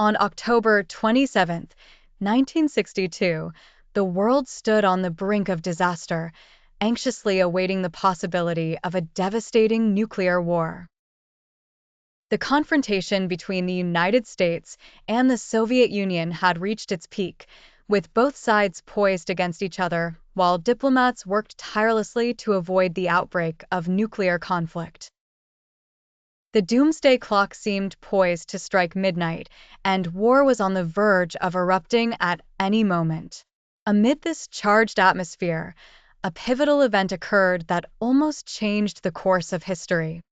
On October 27, 1962, the world stood on the brink of disaster, anxiously awaiting the possibility of a devastating nuclear war. The confrontation between the United States and the Soviet Union had reached its peak, with both sides poised against each other, while diplomats worked tirelessly to avoid the outbreak of nuclear conflict. The doomsday clock seemed poised to strike midnight, and war was on the verge of erupting at any moment. Amid this charged atmosphere, a pivotal event occurred that almost changed the course of history.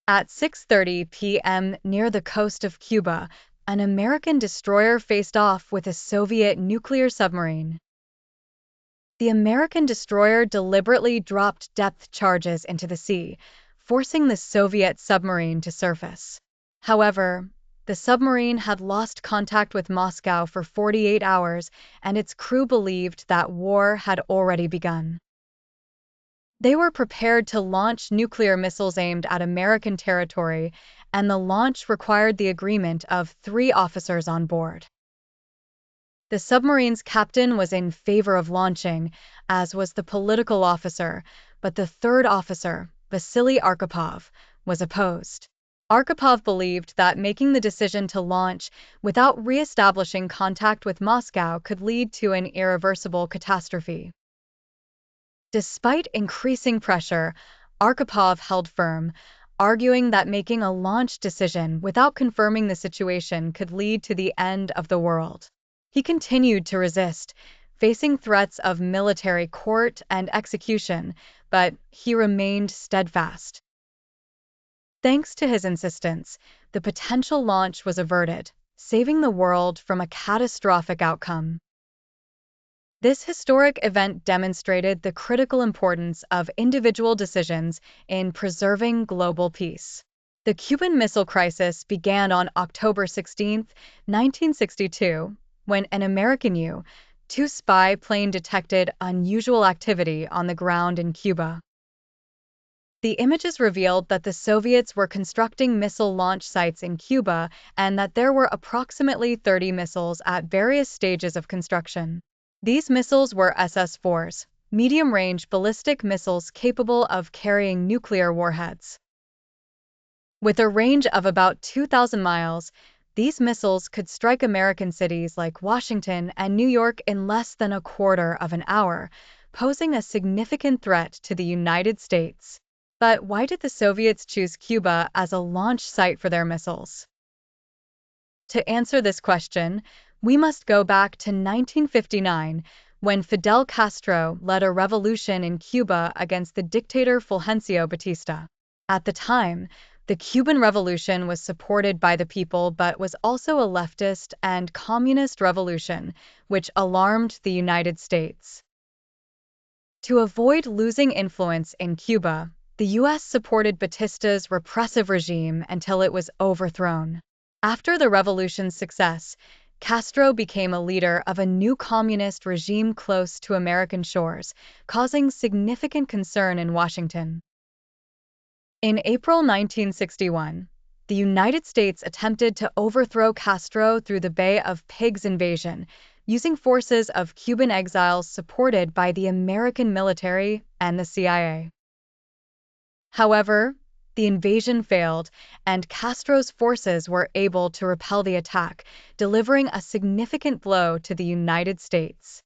At 6:30 p.m. near the coast of Cuba, an American destroyer faced off with a Soviet nuclear submarine. The American destroyer deliberately dropped depth charges into the sea, forcing the Soviet submarine to surface. However, the submarine had lost contact with Moscow for 48 hours, and its crew believed that war had already begun. They were prepared to launch nuclear missiles aimed at American territory, and the launch required the agreement of 3 officers on board. The submarine's captain was in favor of launching, as was the political officer, but the 3rd officer, Vasily Arkhipov, was opposed. Arkhipov believed that making the decision to launch without re-establishing contact with Moscow could lead to an irreversible catastrophe. Despite increasing pressure, Arkhipov held firm, arguing that making a launch decision without confirming the situation could lead to the end of the world. He continued to resist, facing threats of military court and execution, but he remained steadfast. Thanks to his insistence, the potential launch was averted, saving the world from a catastrophic outcome. This historic event demonstrated the critical importance of individual decisions in preserving global peace. The Cuban Missile Crisis began on October 16, 1962, when an American U-2 spy plane detected unusual activity on the ground in Cuba. The images revealed that the Soviets were constructing missile launch sites in Cuba and that there were approximately 30 missiles at various stages of construction. These missiles were SS-4s, medium-range ballistic missiles capable of carrying nuclear warheads. With a range of about 2,000 miles, these missiles could strike American cities like Washington and New York in less than a quarter of an hour, posing a significant threat to the United States. But why did the Soviets choose Cuba as a launch site for their missiles? To answer this question, we must go back to 1959, when Fidel Castro led a revolution in Cuba against the dictator Fulgencio Batista. At the time, the Cuban Revolution was supported by the people but was also a leftist and communist revolution, which alarmed the United States. To avoid losing influence in Cuba, the U.S. supported Batista's repressive regime until it was overthrown. After the revolution's success, Castro became a leader of a new communist regime close to American shores, causing significant concern in Washington. In April 1961, the United States attempted to overthrow Castro through the Bay of Pigs invasion, using forces of Cuban exiles supported by the American military and the CIA. However, the invasion failed, and Castro's forces were able to repel the attack, delivering a significant blow to the United States.